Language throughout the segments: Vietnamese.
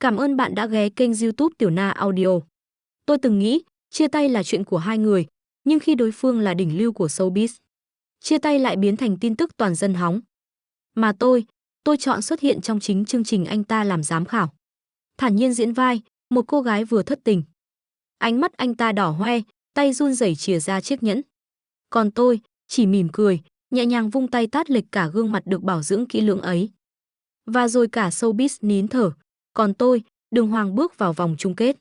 Cảm ơn bạn đã ghé kênh YouTube Tiểu Na Audio. Tôi từng nghĩ, chia tay là chuyện của hai người, nhưng khi đối phương là đỉnh lưu của showbiz, chia tay lại biến thành tin tức toàn dân hóng. Mà tôi chọn xuất hiện trong chính chương trình anh ta làm giám khảo. Thản nhiên diễn vai, một cô gái vừa thất tình. Ánh mắt anh ta đỏ hoe, tay run rẩy chìa ra chiếc nhẫn. Còn tôi, chỉ mỉm cười, nhẹ nhàng vung tay tát lệch cả gương mặt được bảo dưỡng kỹ lưỡng ấy. Và rồi cả showbiz nín thở, còn tôi, đường hoàng bước vào vòng chung kết.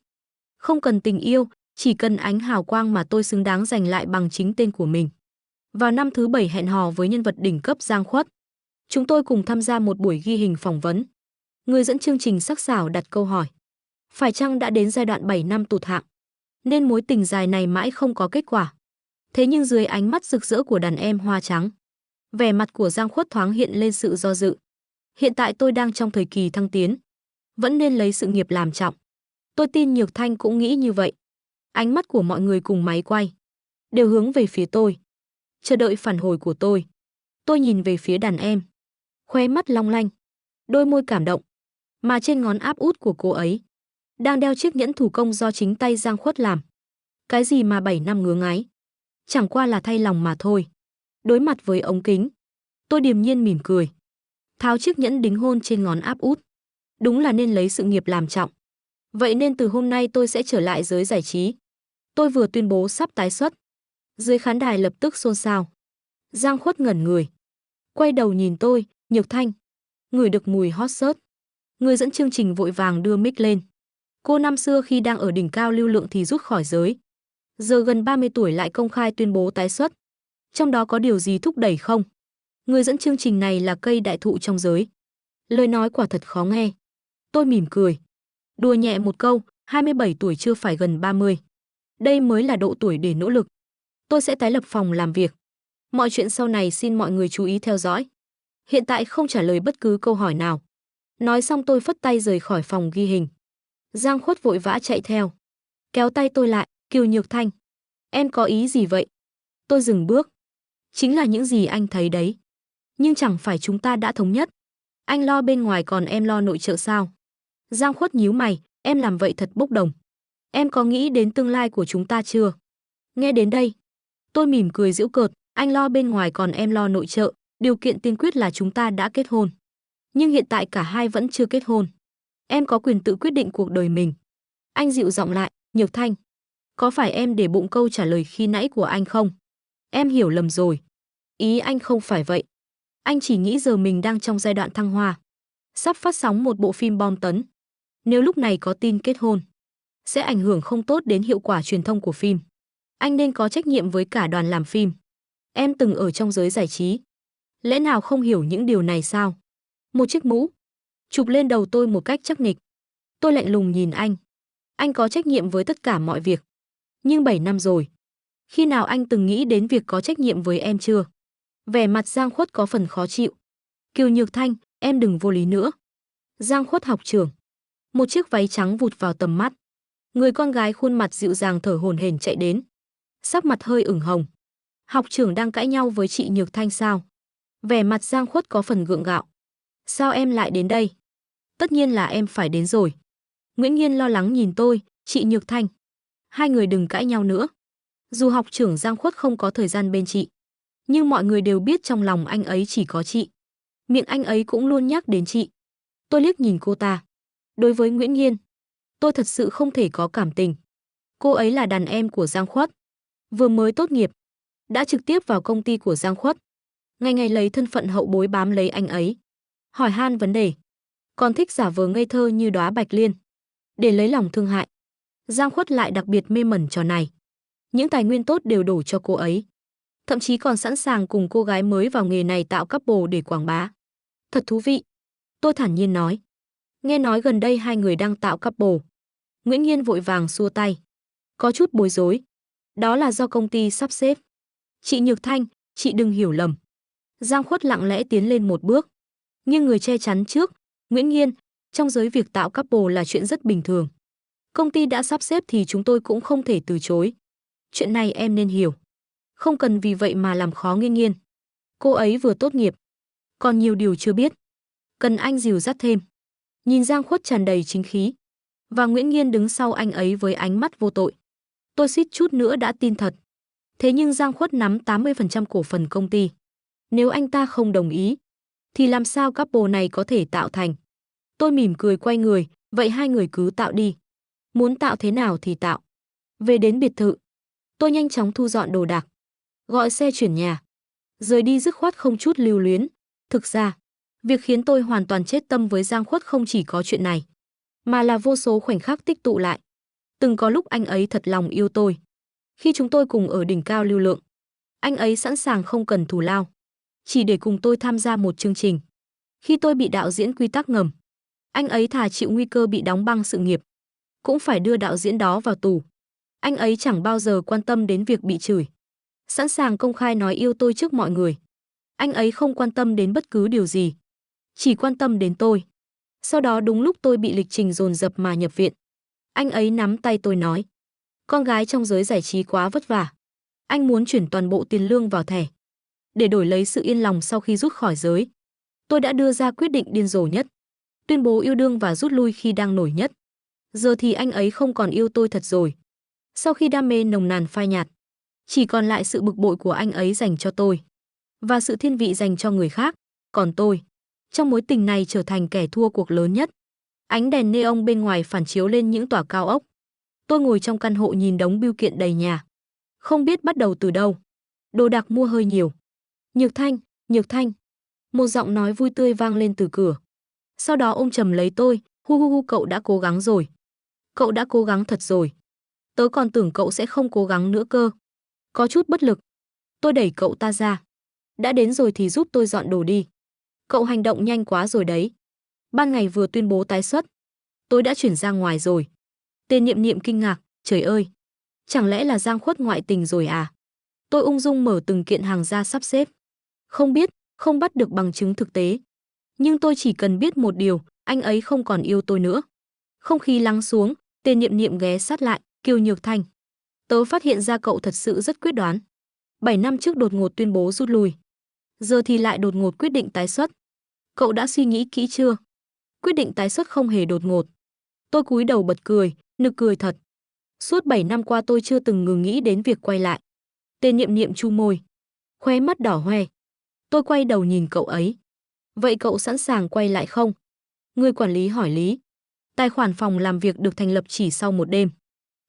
Không cần tình yêu, chỉ cần ánh hào quang mà tôi xứng đáng giành lại bằng chính tên của mình. Vào năm thứ 7 hẹn hò với nhân vật đỉnh cấp Giang Khuất, chúng tôi cùng tham gia một buổi ghi hình phỏng vấn. Người dẫn chương trình sắc sảo đặt câu hỏi: phải chăng đã đến giai đoạn 7 năm tụt hạng, nên mối tình dài này mãi không có kết quả? Thế nhưng dưới ánh mắt rực rỡ của đàn em hoa trắng, vẻ mặt của Giang Khuất thoáng hiện lên sự do dự. Hiện tại tôi đang trong thời kỳ thăng tiến, vẫn nên lấy sự nghiệp làm trọng. Tôi tin Nhược Thanh cũng nghĩ như vậy. Ánh mắt của mọi người cùng máy quay đều hướng về phía tôi, chờ đợi phản hồi của tôi. Tôi nhìn về phía đàn em, khóe mắt long lanh, đôi môi cảm động, mà trên ngón áp út của cô ấy đang đeo chiếc nhẫn thủ công do chính tay Giang Khuất làm. Cái gì mà 7 năm ngứa ngáy, chẳng qua là thay lòng mà thôi. Đối mặt với ống kính, tôi điềm nhiên mỉm cười, tháo chiếc nhẫn đính hôn trên ngón áp út. Đúng là nên lấy sự nghiệp làm trọng. Vậy nên từ hôm nay tôi sẽ trở lại giới giải trí. Tôi vừa tuyên bố sắp tái xuất. Dưới khán đài lập tức xôn xao. Giang Khuất ngẩn người, quay đầu nhìn tôi: Nhược Thanh. Ngửi được mùi hot search, người dẫn chương trình vội vàng đưa mic lên. Cô năm xưa khi đang ở đỉnh cao lưu lượng thì rút khỏi giới, giờ gần 30 tuổi lại công khai tuyên bố tái xuất. Trong đó có điều gì thúc đẩy không? Người dẫn chương trình này là cây đại thụ trong giới. Lời nói quả thật khó nghe. Tôi mỉm cười, đùa nhẹ một câu: 27 tuổi chưa phải gần 30. Đây mới là độ tuổi để nỗ lực. Tôi sẽ tái lập phòng làm việc. Mọi chuyện sau này xin mọi người chú ý theo dõi. Hiện tại không trả lời bất cứ câu hỏi nào. Nói xong tôi phất tay rời khỏi phòng ghi hình. Giang Khuất vội vã chạy theo, kéo tay tôi lại: Kiều Nhược Thanh, em có ý gì vậy? Tôi dừng bước. Chính là những gì anh thấy đấy. Nhưng chẳng phải chúng ta đã thống nhất, anh lo bên ngoài còn em lo nội trợ sao? Giang Khuất nhíu mày: em làm vậy thật bốc đồng. Em có nghĩ đến tương lai của chúng ta chưa? Nghe đến đây, tôi mỉm cười giễu cợt: anh lo bên ngoài còn em lo nội trợ, điều kiện tiên quyết là chúng ta đã kết hôn. Nhưng hiện tại cả hai vẫn chưa kết hôn. Em có quyền tự quyết định cuộc đời mình. Anh dịu giọng lại: Nhược Thanh, có phải em để bụng câu trả lời khi nãy của anh không? Em hiểu lầm rồi. Ý anh không phải vậy. Anh chỉ nghĩ giờ mình đang trong giai đoạn thăng hoa, sắp phát sóng một bộ phim bom tấn. Nếu lúc này có tin kết hôn, sẽ ảnh hưởng không tốt đến hiệu quả truyền thông của phim. Anh nên có trách nhiệm với cả đoàn làm phim. Em từng ở trong giới giải trí, lẽ nào không hiểu những điều này sao? Một chiếc mũ chụp lên đầu tôi một cách chắc nịch. Tôi lạnh lùng nhìn anh. Anh có trách nhiệm với tất cả mọi việc. Nhưng 7 năm rồi, khi nào anh từng nghĩ đến việc có trách nhiệm với em chưa? Vẻ mặt Giang Khuất có phần khó chịu. Kiều Nhược Thanh, em đừng vô lý nữa. Giang Khuất học trưởng. Một chiếc váy trắng vụt vào tầm mắt. Người con gái khuôn mặt dịu dàng thở hổn hển chạy đến, sắc mặt hơi ửng hồng. Học trưởng đang cãi nhau với chị Nhược Thanh sao? Vẻ mặt Giang Khuất có phần gượng gạo. Sao em lại đến đây? Tất nhiên là em phải đến rồi. Nguyễn Nghiên lo lắng nhìn tôi: chị Nhược Thanh, hai người đừng cãi nhau nữa. Dù học trưởng Giang Khuất không có thời gian bên chị, nhưng mọi người đều biết trong lòng anh ấy chỉ có chị. Miệng anh ấy cũng luôn nhắc đến chị. Tôi liếc nhìn cô ta. Đối với Nguyễn Nghiên, tôi thật sự không thể có cảm tình. Cô ấy là đàn em của Giang Khuất, vừa mới tốt nghiệp, đã trực tiếp vào công ty của Giang Khuất, ngày ngày lấy thân phận hậu bối bám lấy anh ấy, hỏi han vấn đề, còn thích giả vờ ngây thơ như đóa bạch liên để lấy lòng thương hại. Giang Khuất lại đặc biệt mê mẩn trò này. Những tài nguyên tốt đều đổ cho cô ấy, thậm chí còn sẵn sàng cùng cô gái mới vào nghề này tạo couple để quảng bá. Thật thú vị, tôi thản nhiên nói. Nghe nói gần đây hai người đang tạo couple. Nguyễn Nghiên vội vàng xua tay, có chút bối rối. Đó là do công ty sắp xếp. Chị Nhược Thanh, chị đừng hiểu lầm. Giang Khuất lặng lẽ tiến lên một bước, nhưng người che chắn trước: Nguyễn Nghiên, trong giới việc tạo couple là chuyện rất bình thường. Công ty đã sắp xếp thì chúng tôi cũng không thể từ chối. Chuyện này em nên hiểu. Không cần vì vậy mà làm khó Nghiên Nghiên. Cô ấy vừa tốt nghiệp, còn nhiều điều chưa biết, cần anh dìu dắt thêm. Nhìn Giang Khuất tràn đầy chính khí, và Nguyễn Nghiên đứng sau anh ấy với ánh mắt vô tội. Tôi suýt chút nữa đã tin thật. Thế nhưng Giang Khuất nắm 80% cổ phần công ty. Nếu anh ta không đồng ý, thì làm sao couple này có thể tạo thành? Tôi mỉm cười quay người, vậy hai người cứ tạo đi. Muốn tạo thế nào thì tạo. Về đến biệt thự, tôi nhanh chóng thu dọn đồ đạc, gọi xe chuyển nhà, rời đi dứt khoát không chút lưu luyến. Thực ra, việc khiến tôi hoàn toàn chết tâm với Giang Khuất không chỉ có chuyện này, mà là vô số khoảnh khắc tích tụ lại. Từng có lúc anh ấy thật lòng yêu tôi. Khi chúng tôi cùng ở đỉnh cao lưu lượng, anh ấy sẵn sàng không cần thù lao, chỉ để cùng tôi tham gia một chương trình. Khi tôi bị đạo diễn quy tắc ngầm, anh ấy thà chịu nguy cơ bị đóng băng sự nghiệp, cũng phải đưa đạo diễn đó vào tù. Anh ấy chẳng bao giờ quan tâm đến việc bị chửi, sẵn sàng công khai nói yêu tôi trước mọi người. Anh ấy không quan tâm đến bất cứ điều gì, chỉ quan tâm đến tôi. Sau đó đúng lúc tôi bị lịch trình dồn dập mà nhập viện, anh ấy nắm tay tôi nói, con gái trong giới giải trí quá vất vả. Anh muốn chuyển toàn bộ tiền lương vào thẻ, để đổi lấy sự yên lòng sau khi rút khỏi giới. Tôi đã đưa ra quyết định điên rồ nhất, tuyên bố yêu đương và rút lui khi đang nổi nhất. Giờ thì anh ấy không còn yêu tôi thật rồi. Sau khi đam mê nồng nàn phai nhạt, chỉ còn lại sự bực bội của anh ấy dành cho tôi, và sự thiên vị dành cho người khác. Còn tôi, trong mối tình này trở thành kẻ thua cuộc lớn nhất. Ánh đèn neon bên ngoài phản chiếu lên những tòa cao ốc. Tôi ngồi trong căn hộ nhìn đống bưu kiện đầy nhà, không biết bắt đầu từ đâu. Đồ đạc mua hơi nhiều. Nhược Thanh, Nhược Thanh. Một giọng nói vui tươi vang lên từ cửa. Sau đó ôm chầm lấy tôi, hu hu hu, cậu đã cố gắng rồi. Cậu đã cố gắng thật rồi. Tớ còn tưởng cậu sẽ không cố gắng nữa cơ. Có chút bất lực. Tôi đẩy cậu ta ra. Đã đến rồi thì giúp tôi dọn đồ đi. Cậu hành động nhanh quá rồi đấy. Ban ngày vừa tuyên bố tái xuất, tôi đã chuyển ra ngoài rồi. Tên Niệm Niệm kinh ngạc, trời ơi, chẳng lẽ là Giang Khuất ngoại tình rồi à? Tôi ung dung mở từng kiện hàng ra sắp xếp. Không biết, không bắt được bằng chứng thực tế. Nhưng tôi chỉ cần biết một điều, anh ấy không còn yêu tôi nữa. Không khí lắng xuống, tên Niệm Niệm ghé sát lại, Kiều Nhược Thanh. Tớ phát hiện ra cậu thật sự rất quyết đoán. 7 năm trước đột ngột tuyên bố rút lui, giờ thì lại đột ngột quyết định tái xuất. Cậu đã suy nghĩ kỹ chưa? Quyết định tái xuất không hề đột ngột. Tôi cúi đầu bật cười, nực cười thật. Suốt 7 năm qua tôi chưa từng ngừng nghĩ đến việc quay lại. Tên Niệm Niệm chu môi, khóe mắt đỏ hoe. Tôi quay đầu nhìn cậu ấy. Vậy cậu sẵn sàng quay lại không? Người quản lý hỏi Lý. Tài khoản phòng làm việc được thành lập chỉ sau một đêm.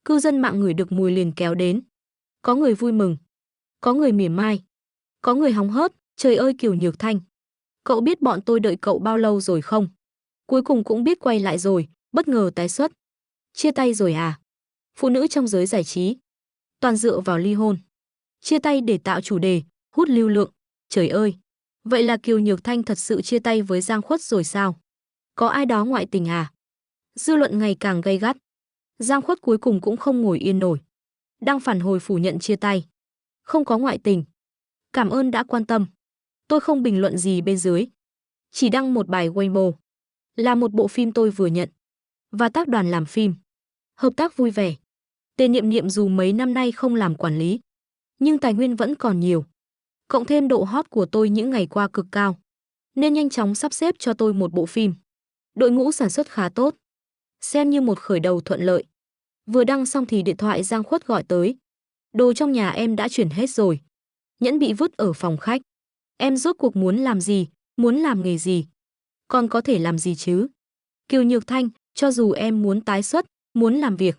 Cư dân mạng ngửi được mùi liền kéo đến. Có người vui mừng, có người mỉa mai, có người hóng hớt. Trời ơi Kiều Nhược Thanh, cậu biết bọn tôi đợi cậu bao lâu rồi không? Cuối cùng cũng biết quay lại rồi, bất ngờ tái xuất. Chia tay rồi à? Phụ nữ trong giới giải trí toàn dựa vào ly hôn, chia tay để tạo chủ đề, hút lưu lượng. Trời ơi, vậy là Kiều Nhược Thanh thật sự chia tay với Giang Khuất rồi sao? Có ai đó ngoại tình à? Dư luận ngày càng gay gắt. Giang Khuất cuối cùng cũng không ngồi yên nổi, đăng phản hồi phủ nhận chia tay, không có ngoại tình. Cảm ơn đã quan tâm. Tôi không bình luận gì bên dưới, chỉ đăng một bài Weibo. Là một bộ phim tôi vừa nhận, và tác đoàn làm phim, hợp tác vui vẻ. Tên Niệm Niệm dù mấy năm nay không làm quản lý, nhưng tài nguyên vẫn còn nhiều. Cộng thêm độ hot của tôi những ngày qua cực cao, nên nhanh chóng sắp xếp cho tôi một bộ phim. Đội ngũ sản xuất khá tốt, xem như một khởi đầu thuận lợi. Vừa đăng xong thì điện thoại Giang Khuất gọi tới. Đồ trong nhà em đã chuyển hết rồi, nhẫn bị vứt ở phòng khách. Em rốt cuộc muốn làm gì, muốn làm nghề gì? Còn có thể làm gì chứ? Kiều Nhược Thanh, cho dù em muốn tái xuất, muốn làm việc,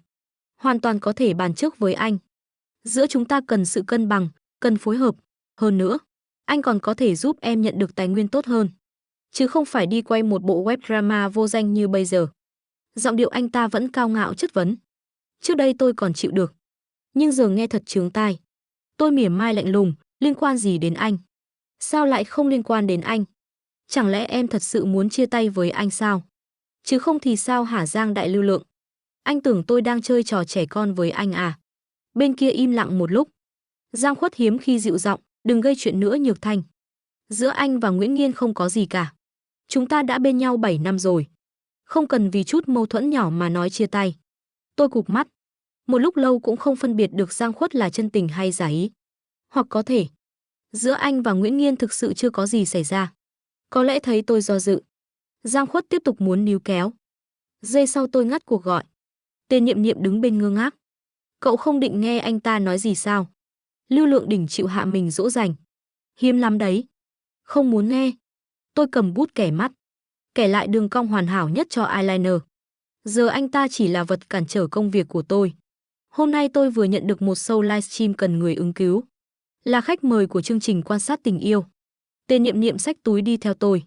hoàn toàn có thể bàn trước với anh. Giữa chúng ta cần sự cân bằng, cần phối hợp. Hơn nữa, anh còn có thể giúp em nhận được tài nguyên tốt hơn, chứ không phải đi quay một bộ web drama vô danh như bây giờ. Giọng điệu anh ta vẫn cao ngạo chất vấn. Trước đây tôi còn chịu được, nhưng giờ nghe thật chướng tai. Tôi mỉa mai lạnh lùng, liên quan gì đến anh? Sao lại không liên quan đến anh? Chẳng lẽ em thật sự muốn chia tay với anh sao? Chứ không thì sao hả Giang đại lưu lượng? Anh tưởng tôi đang chơi trò trẻ con với anh à? Bên kia im lặng một lúc. Giang Khuất hiếm khi dịu giọng, đừng gây chuyện nữa Nhược Thanh. Giữa anh và Nguyễn Nghiên không có gì cả. Chúng ta đã bên nhau 7 năm rồi. Không cần vì chút mâu thuẫn nhỏ mà nói chia tay. Tôi cụp mắt. Một lúc lâu cũng không phân biệt được Giang Khuất là chân tình hay giả ý. Hoặc có thể, giữa anh và Nguyễn Nghiên thực sự chưa có gì xảy ra. Có lẽ thấy tôi do dự, Giang Khuất tiếp tục muốn níu kéo. Giây sau tôi ngắt cuộc gọi. Tên Nhiệm Nhiệm đứng bên ngơ ngác. Cậu không định nghe anh ta nói gì sao? Lưu Lượng Đỉnh chịu hạ mình dỗ dành. Hiếm lắm đấy. Không muốn nghe. Tôi cầm bút kẻ mắt. Kẻ lại đường cong hoàn hảo nhất cho eyeliner. Giờ anh ta chỉ là vật cản trở công việc của tôi. Hôm nay tôi vừa nhận được một show livestream cần người ứng cứu. Là khách mời của chương trình quan sát tình yêu. Tên Nhiệm Nhiệm xách túi đi theo tôi.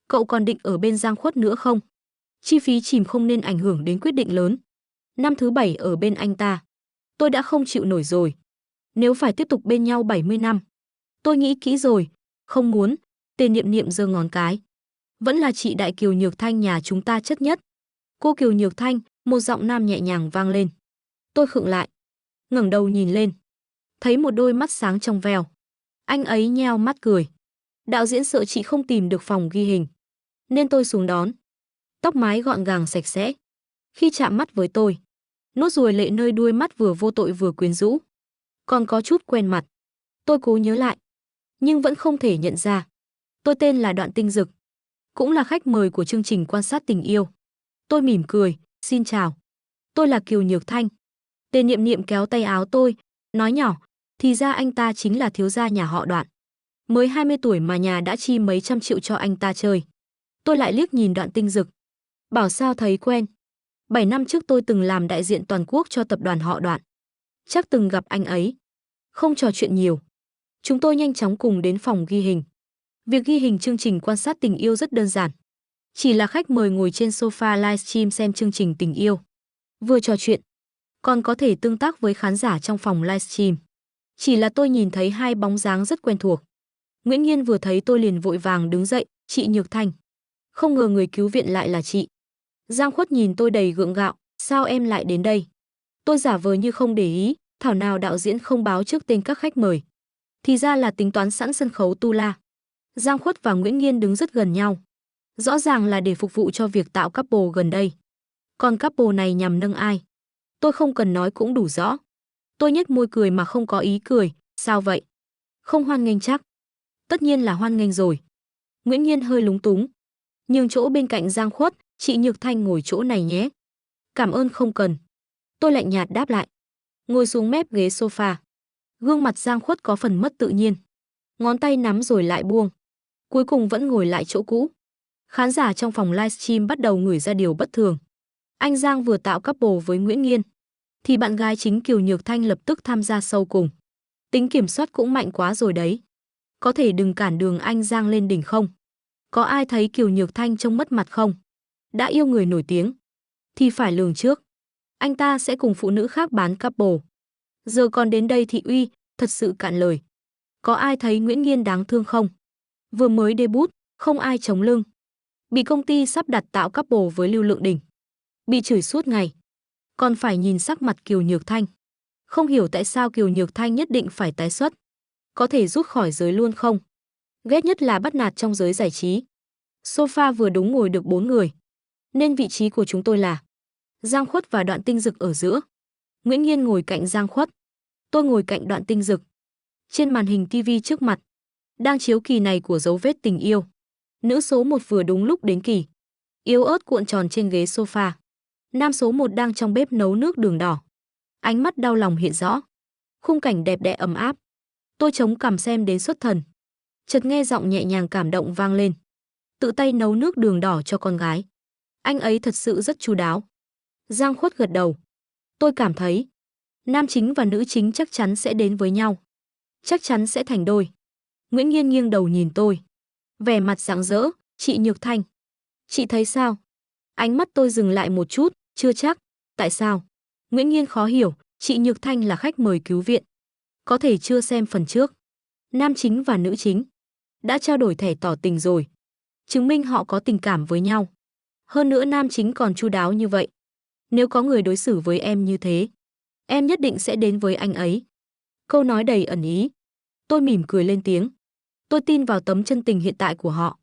Cậu còn định ở bên Giang Khuất nữa không? Chi phí chìm không nên ảnh hưởng đến quyết định lớn. Năm thứ 7 ở bên anh ta. Tôi đã không chịu nổi rồi. Nếu phải tiếp tục bên nhau 70 năm. Tôi nghĩ kỹ rồi. Không muốn. Tên Nhiệm Nhiệm giơ ngón cái. Vẫn là chị Đại Kiều Nhược Thanh nhà chúng ta chất nhất. Cô Kiều Nhược Thanh, một giọng nam nhẹ nhàng vang lên. Tôi khựng lại. Ngẩng đầu nhìn lên. Thấy một đôi mắt sáng trong veo. Anh ấy nheo mắt cười. Đạo diễn sợ chị không tìm được phòng ghi hình. Nên tôi xuống đón. Tóc mái gọn gàng sạch sẽ. Khi chạm mắt với tôi, nốt ruồi lệ nơi đuôi mắt vừa vô tội vừa quyến rũ. Còn có chút quen mặt. Tôi cố nhớ lại. Nhưng vẫn không thể nhận ra. Tôi tên là Đoạn Tinh Dực. Cũng là khách mời của chương trình quan sát tình yêu. Tôi mỉm cười. Xin chào. Tôi là Kiều Nhược Thanh. Tên Nhiệm Nhiệm kéo tay áo tôi. Nói nhỏ. Thì ra anh ta chính là thiếu gia nhà họ Đoạn. Mới 20 tuổi mà nhà đã chi mấy trăm triệu cho anh ta chơi. Tôi lại liếc nhìn Đoạn Tinh Dực. Bảo sao thấy quen. 7 năm trước tôi từng làm đại diện toàn quốc cho tập đoàn họ Đoạn. Chắc từng gặp anh ấy. Không trò chuyện nhiều. Chúng tôi nhanh chóng cùng đến phòng ghi hình. Việc ghi hình chương trình quan sát tình yêu rất đơn giản. Chỉ là khách mời ngồi trên sofa livestream xem chương trình tình yêu. Vừa trò chuyện, còn có thể tương tác với khán giả trong phòng livestream. Chỉ là tôi nhìn thấy hai bóng dáng rất quen thuộc. Nguyễn Nhiên vừa thấy tôi liền vội vàng đứng dậy. Chị Nhược Thanh. Không ngờ người cứu viện lại là chị. Giang Khuất nhìn tôi đầy gượng gạo. Sao em lại đến đây? Tôi giả vờ như không để ý. Thảo nào đạo diễn không báo trước tên các khách mời. Thì ra là tính toán sẵn sân khấu tu la. Giang Khuất và Nguyễn Nhiên đứng rất gần nhau. Rõ ràng là để phục vụ cho việc tạo couple gần đây. Còn couple này nhằm nâng ai? Tôi không cần nói cũng đủ rõ. Tôi nhếch môi cười mà không có ý cười. Sao vậy? Không hoan nghênh chắc? Tất nhiên là hoan nghênh rồi. Nguyễn Nhiên hơi lúng túng. Nhường chỗ bên cạnh Giang Khuất. Chị Nhược Thanh ngồi chỗ này nhé. Cảm ơn không cần. Tôi lạnh nhạt đáp lại. Ngồi xuống mép ghế sofa. Gương mặt Giang Khuất có phần mất tự nhiên. Ngón tay nắm rồi lại buông. Cuối cùng vẫn ngồi lại chỗ cũ. Khán giả trong phòng livestream bắt đầu ngửi ra điều bất thường. Anh Giang vừa tạo couple với Nguyễn Nhiên. Thì bạn gái chính Kiều Nhược Thanh lập tức tham gia show cùng. Tính kiểm soát cũng mạnh quá rồi đấy. Có thể đừng cản đường anh Giang lên đỉnh không? Có ai thấy Kiều Nhược Thanh trông mất mặt không? Đã yêu người nổi tiếng. Thì phải lường trước. Anh ta sẽ cùng phụ nữ khác bán couple. Giờ còn đến đây thị uy, thật sự cạn lời. Có ai thấy Nguyễn Nhiên đáng thương không? Vừa mới debut, không ai chống lưng. Bị công ty sắp đặt tạo couple với Lưu Lượng Đỉnh. Bị chửi suốt ngày. Còn phải nhìn sắc mặt Kiều Nhược Thanh. Không hiểu tại sao Kiều Nhược Thanh nhất định phải tái xuất. Có thể rút khỏi giới luôn không? Ghét nhất là bắt nạt trong giới giải trí. Sofa vừa đúng ngồi được 4 người. Nên vị trí của chúng tôi là Giang Khuất và Đoạn Tinh Dực ở giữa. Nguyễn Nhiên ngồi cạnh Giang Khuất. Tôi ngồi cạnh Đoạn Tinh Dực. Trên màn hình TV trước mặt đang chiếu kỳ này của Dấu Vết Tình Yêu. Nữ số 1 vừa đúng lúc đến kỳ. Yếu ớt cuộn tròn trên ghế sofa. Nam số 1 đang trong bếp nấu nước đường đỏ. Ánh mắt đau lòng hiện rõ. Khung cảnh đẹp đẽ ấm áp. Tôi chống cằm xem đến xuất thần. Chợt nghe giọng nhẹ nhàng cảm động vang lên. Tự tay nấu nước đường đỏ cho con gái. Anh ấy thật sự rất chu đáo. Giang Khuất gật đầu. Tôi cảm thấy nam chính và nữ chính chắc chắn sẽ đến với nhau. Chắc chắn sẽ thành đôi. Nguyễn Nhiên nghiêng đầu nhìn tôi. Vẻ mặt rạng rỡ. Chị Nhược Thanh. Chị thấy sao? Ánh mắt tôi dừng lại một chút. Chưa chắc. Tại sao? Nguyễn Nhiên khó hiểu. Chị Nhược Thanh là khách mời cứu viện. Có thể chưa xem phần trước. Nam chính và nữ chính đã trao đổi thẻ tỏ tình rồi. Chứng minh họ có tình cảm với nhau. Hơn nữa nam chính còn chu đáo như vậy. Nếu có người đối xử với em như thế, em nhất định sẽ đến với anh ấy. Câu nói đầy ẩn ý. Tôi mỉm cười lên tiếng. Tôi tin vào tấm chân tình hiện tại của họ.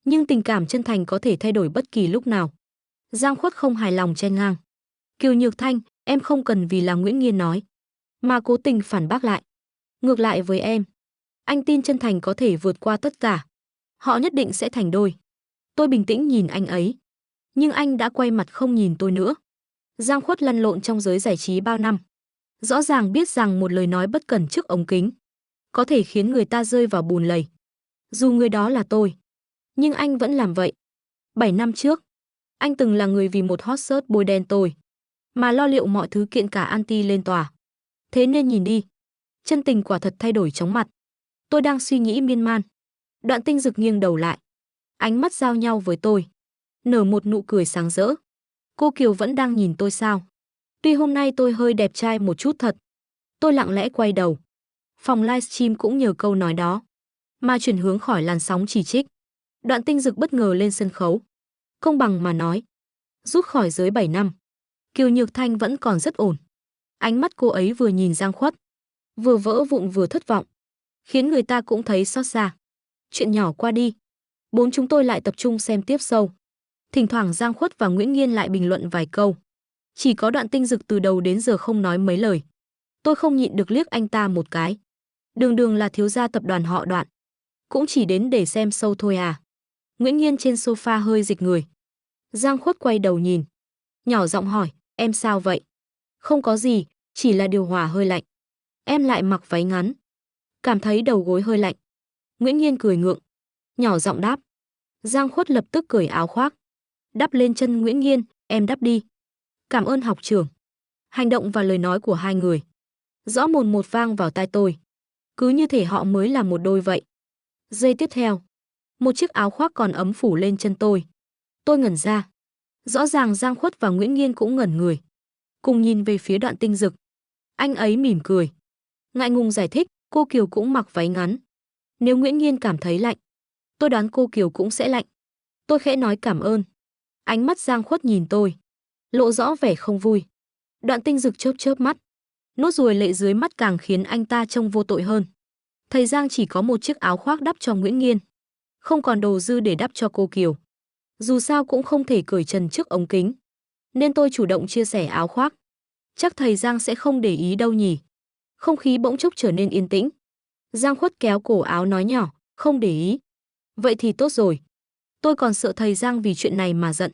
Nhưng tình cảm chân thành có thể thay đổi bất kỳ lúc nào. Giang Khuất không hài lòng chen ngang. Kiều Nhược Thanh, em không cần vì là Nguyễn Nhiên nói mà cố tình phản bác lại. Ngược lại với em, anh tin chân thành có thể vượt qua tất cả. Họ nhất định sẽ thành đôi. Tôi bình tĩnh nhìn anh ấy, nhưng anh đã quay mặt không nhìn tôi nữa. Giang Khuất lăn lộn trong giới giải trí bao năm, rõ ràng biết rằng một lời nói bất cẩn trước ống kính có thể khiến người ta rơi vào bùn lầy. Dù người đó là tôi, nhưng anh vẫn làm vậy. 7 năm trước, anh từng là người vì một hot search bôi đen tôi, mà lo liệu mọi thứ kiện cả anti lên tòa. Thế nên nhìn đi, chân tình quả thật thay đổi chóng mặt. Tôi đang suy nghĩ miên man. Đoạn Tinh Dực nghiêng đầu lại, ánh mắt giao nhau với tôi, nở một nụ cười sáng rỡ. Cô Kiều vẫn đang nhìn tôi sao? Tuy hôm nay tôi hơi đẹp trai một chút thật. Tôi lặng lẽ quay đầu. Phòng livestream cũng nhờ câu nói đó mà chuyển hướng khỏi làn sóng chỉ trích. Đoạn Tinh Dực bất ngờ lên sân khấu. Công bằng mà nói, rút khỏi giới 7 năm, Kiều Nhược Thanh vẫn còn rất ổn. Ánh mắt cô ấy vừa nhìn Giang Khuất, vừa vỡ vụn vừa thất vọng, khiến người ta cũng thấy xót xa. Chuyện nhỏ qua đi, bốn chúng tôi lại tập trung xem tiếp show. Thỉnh thoảng Giang Khuất và Nguyễn Nghiên lại bình luận vài câu. Chỉ có Đoạn Tinh Dực từ đầu đến giờ không nói mấy lời. Tôi không nhịn được liếc anh ta một cái. Đường đường là thiếu gia tập đoàn họ Đoạn, cũng chỉ đến để xem show thôi à? Nguyễn Nghiên trên sofa hơi dịch người. Giang Khuất quay đầu nhìn, nhỏ giọng hỏi, em sao vậy? Không có gì, chỉ là điều hòa hơi lạnh. Em lại mặc váy ngắn, cảm thấy đầu gối hơi lạnh. Nguyễn Nghiên cười ngượng, nhỏ giọng đáp. Giang Khuất lập tức cởi áo khoác, đắp lên chân Nguyễn Nghiên, em đắp đi. Cảm ơn học trưởng. Hành động và lời nói của hai người rõ mồn một vang vào tai tôi, cứ như thể họ mới là một đôi vậy. Giây tiếp theo, một chiếc áo khoác còn ấm phủ lên chân tôi. Tôi ngẩn ra. Rõ ràng Giang Khuất và Nguyễn Nghiên cũng ngẩn người, cùng nhìn về phía Đoạn Tinh Dực. Anh ấy mỉm cười, ngại ngùng giải thích, cô Kiều cũng mặc váy ngắn. Nếu Nguyễn Nghiên cảm thấy lạnh, tôi đoán cô Kiều cũng sẽ lạnh. Tôi khẽ nói cảm ơn. Ánh mắt Giang Khuất nhìn tôi, lộ rõ vẻ không vui. Đoạn Tinh Dực chớp chớp mắt, nốt ruồi lệ dưới mắt càng khiến anh ta trông vô tội hơn. Thầy Giang chỉ có một chiếc áo khoác đắp cho Nguyễn Nghiên, không còn đồ dư để đắp cho cô Kiều. Dù sao cũng không thể cởi trần trước ống kính, nên tôi chủ động chia sẻ áo khoác. Chắc thầy Giang sẽ không để ý đâu nhỉ. Không khí bỗng chốc trở nên yên tĩnh. Giang Khuất kéo cổ áo nói nhỏ, không để ý. Vậy thì tốt rồi. Tôi còn sợ thầy Giang vì chuyện này mà giận.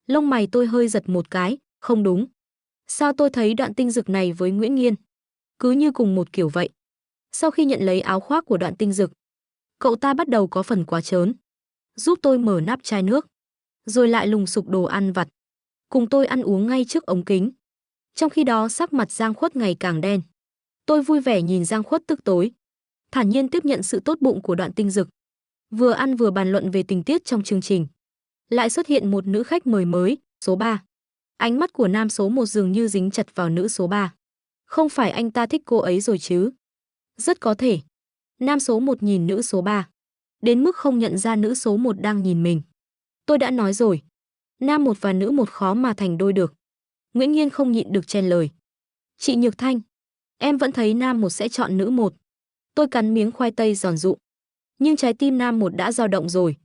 Lông mày tôi hơi giật một cái, không đúng. Sao tôi thấy Đoạn Tinh Dực này với Nguyễn Nghiên cứ như cùng một kiểu vậy. Sau khi nhận lấy áo khoác của Đoạn Tinh Dực, cậu ta bắt đầu có phần quá trớn. Giúp tôi mở nắp chai nước, rồi lại lùng sục đồ ăn vặt, cùng tôi ăn uống ngay trước ống kính. Trong khi đó sắc mặt Giang Khuất ngày càng đen. Tôi vui vẻ nhìn Giang Khuất tức tối, thản nhiên tiếp nhận sự tốt bụng của Đoạn Tinh Dực. Vừa ăn vừa bàn luận về tình tiết trong chương trình. Lại xuất hiện một nữ khách mời mới, số 3. Ánh mắt của nam số 1 dường như dính chặt vào nữ số 3. Không phải anh ta thích cô ấy rồi chứ? Rất có thể. Nam số 1 nhìn nữ số 3, đến mức không nhận ra nữ số 1 đang nhìn mình. Tôi đã nói rồi, nam 1 và nữ 1 khó mà thành đôi được. Nguyễn Nghiên không nhịn được chen lời. Chị Nhược Thanh, em vẫn thấy nam 1 sẽ chọn nữ 1. Tôi cắn miếng khoai tây giòn rụm. Nhưng trái tim nam 1 đã dao động rồi.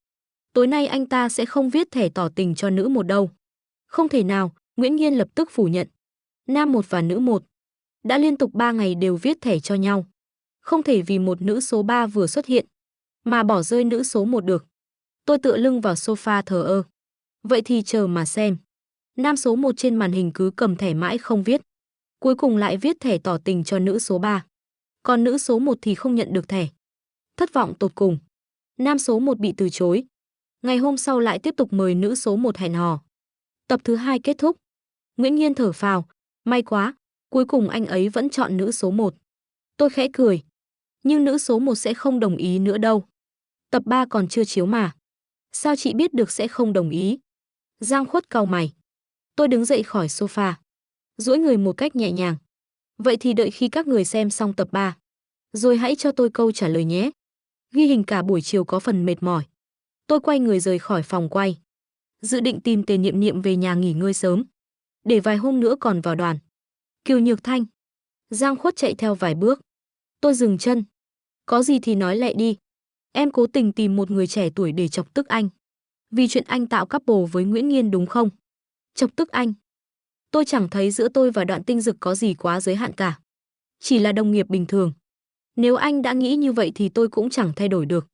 Tối nay anh ta sẽ không viết thẻ tỏ tình cho nữ 1 đâu. Không thể nào, Nguyễn Nghiên lập tức phủ nhận. Nam 1 và nữ 1 đã liên tục 3 ngày đều viết thẻ cho nhau. Không thể vì một nữ số 3 vừa xuất hiện mà bỏ rơi nữ số 1 được. Tôi tựa lưng vào sofa thờ ơ. Vậy thì chờ mà xem. Nam số 1 trên màn hình cứ cầm thẻ mãi không viết. Cuối cùng lại viết thẻ tỏ tình cho nữ số 3. Còn nữ số 1 thì không nhận được thẻ. Thất vọng tột cùng. Nam số 1 bị từ chối. Ngày hôm sau lại tiếp tục mời nữ số 1 hẹn hò. Tập thứ 2 kết thúc. Nguyễn Nghiên thở phào. May quá, cuối cùng anh ấy vẫn chọn nữ số 1. Tôi khẽ cười. Nhưng nữ số 1 sẽ không đồng ý nữa đâu. Tập 3 còn chưa chiếu mà. Sao chị biết được sẽ không đồng ý? Giang Khuất cau mày. Tôi đứng dậy khỏi sofa, duỗi người một cách nhẹ nhàng. Vậy thì đợi khi các người xem xong tập 3, rồi hãy cho tôi câu trả lời nhé. Ghi hình cả buổi chiều có phần mệt mỏi. Tôi quay người rời khỏi phòng quay, dự định tìm Tề Niệm Niệm về nhà nghỉ ngơi sớm, để vài hôm nữa còn vào đoàn. Kiều Nhược Thanh. Giang Khuất chạy theo vài bước. Tôi dừng chân. Có gì thì nói lại đi. Em cố tình tìm một người trẻ tuổi để chọc tức anh. Vì chuyện anh tạo couple với Nguyễn Nghiên đúng không? Chọc tức anh. Tôi chẳng thấy giữa tôi và Đoạn Tinh Dực có gì quá giới hạn cả. Chỉ là đồng nghiệp bình thường. Nếu anh đã nghĩ như vậy thì tôi cũng chẳng thay đổi được.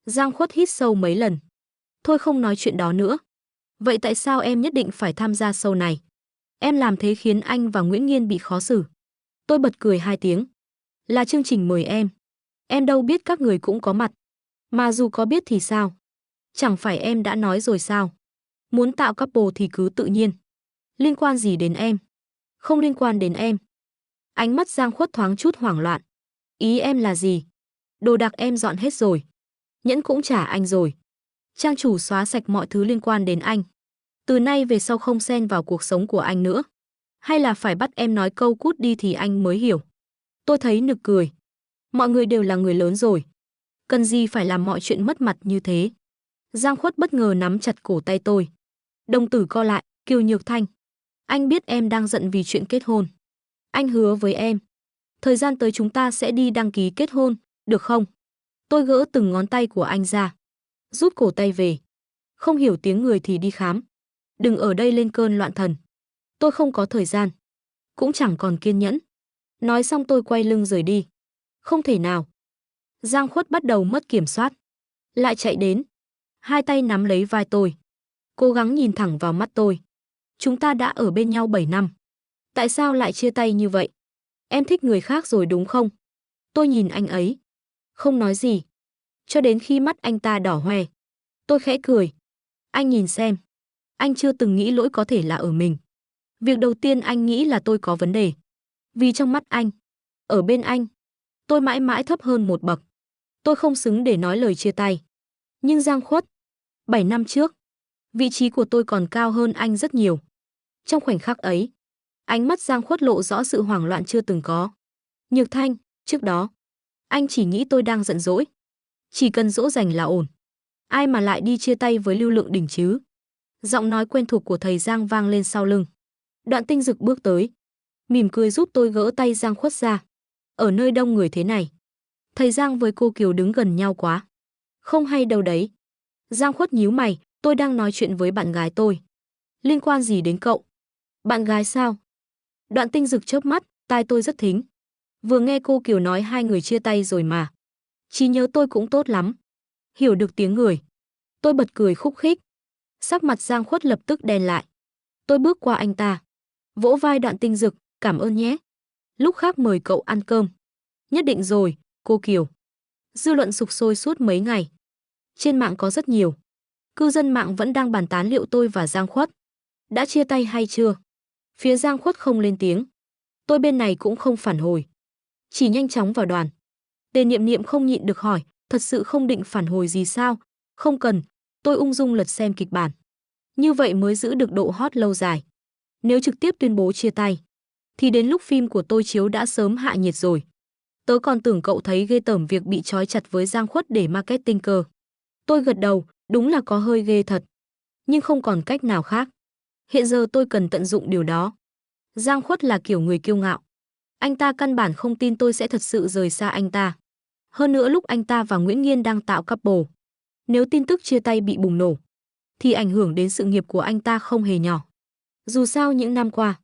Giang Khuất hít sâu mấy lần. Thôi không nói chuyện đó nữa. Vậy tại sao em nhất định phải tham gia show này? Em làm thế khiến anh và Nguyễn Nghiên bị khó xử. Tôi bật cười 2 tiếng. Là chương trình mời em. Em đâu biết các người cũng có mặt. Mà dù có biết thì sao? Chẳng phải em đã nói rồi sao? Muốn tạo couple thì cứ tự nhiên. Liên quan gì đến em? Không liên quan đến em. Ánh mắt Giang Khuất thoáng chút hoảng loạn. Ý em là gì? Đồ đạc em dọn hết rồi. Nhẫn cũng trả anh rồi. Trang chủ xóa sạch mọi thứ liên quan đến anh. Từ nay về sau không xen vào cuộc sống của anh nữa. Hay là phải bắt em nói câu cút đi thì anh mới hiểu? Tôi thấy nực cười. Mọi người đều là người lớn rồi. Cần gì phải làm mọi chuyện mất mặt như thế? Giang Khuất bất ngờ nắm chặt cổ tay tôi. Đồng tử co lại, Kiều Nhược Thanh. Anh biết em đang giận vì chuyện kết hôn. Anh hứa với em. Thời gian tới chúng ta sẽ đi đăng ký kết hôn, được không? Tôi gỡ từng ngón tay của anh ra. Rút cổ tay về. Không hiểu tiếng người thì đi khám. Đừng ở đây lên cơn loạn thần. Tôi không có thời gian. Cũng chẳng còn kiên nhẫn. Nói xong tôi quay lưng rời đi. Không thể nào. Giang Khuất bắt đầu mất kiểm soát. Lại chạy đến. Hai tay nắm lấy vai tôi. Cố gắng nhìn thẳng vào mắt tôi. Chúng ta đã ở bên nhau 7 năm. Tại sao lại chia tay như vậy? Em thích người khác rồi đúng không? Tôi nhìn anh ấy. Không nói gì. Cho đến khi mắt anh ta đỏ hoe. Tôi khẽ cười. Anh nhìn xem. Anh chưa từng nghĩ lỗi có thể là ở mình. Việc đầu tiên anh nghĩ là tôi có vấn đề. Vì trong mắt anh, ở bên anh, tôi mãi mãi thấp hơn một bậc. Tôi không xứng để nói lời chia tay. Nhưng Giang Khuất, 7 năm trước, vị trí của tôi còn cao hơn anh rất nhiều. Trong khoảnh khắc ấy, ánh mắt Giang Khuất lộ rõ sự hoảng loạn chưa từng có. Nhược Thanh, trước đó, anh chỉ nghĩ tôi đang giận dỗi. Chỉ cần dỗ dành là ổn. Ai mà lại đi chia tay với Lưu Lượng Đỉnh chứ? Giọng nói quen thuộc của thầy Giang vang lên sau lưng. Đoạn Tinh Dực bước tới, mỉm cười giúp tôi gỡ tay Giang Khuất ra. Ở nơi đông người thế này, thầy Giang với cô Kiều đứng gần nhau quá. Không hay đâu đấy. Giang Khuất nhíu mày, tôi đang nói chuyện với bạn gái tôi. Liên quan gì đến cậu? Bạn gái sao? Đoạn Tinh Dực chớp mắt, tai tôi rất thính. Vừa nghe cô Kiều nói hai người chia tay rồi mà. Trí nhớ tôi cũng tốt lắm. Hiểu được tiếng người. Tôi bật cười khúc khích. Sắc mặt Giang Khuất lập tức đen lại. Tôi bước qua anh ta. Vỗ vai Đoạn Tinh Dực, cảm ơn nhé. Lúc khác mời cậu ăn cơm. Nhất định rồi, cô Kiều. Dư luận sục sôi suốt mấy ngày. Trên mạng có rất nhiều. Cư dân mạng vẫn đang bàn tán liệu tôi và Giang Khuất đã chia tay hay chưa. Phía Giang Khuất không lên tiếng. Tôi bên này cũng không phản hồi. Chỉ nhanh chóng vào đoàn. Tề Niệm Niệm không nhịn được hỏi, thật sự không định phản hồi gì sao? Không cần, tôi ung dung lật xem kịch bản. Như vậy mới giữ được độ hot lâu dài. Nếu trực tiếp tuyên bố chia tay, thì đến lúc phim của tôi chiếu đã sớm hạ nhiệt rồi. Tớ còn tưởng cậu thấy ghê tởm việc bị trói chặt với Giang Khuất để marketing cơ. Tôi gật đầu, đúng là có hơi ghê thật. Nhưng không còn cách nào khác. Hiện giờ tôi cần tận dụng điều đó. Giang Khuất là kiểu người kiêu ngạo. Anh ta căn bản không tin tôi sẽ thật sự rời xa anh ta. Hơn nữa lúc anh ta và Nguyễn Nghiên đang tạo couple, nếu tin tức chia tay bị bùng nổ, thì ảnh hưởng đến sự nghiệp của anh ta không hề nhỏ. Dù sao những năm qua,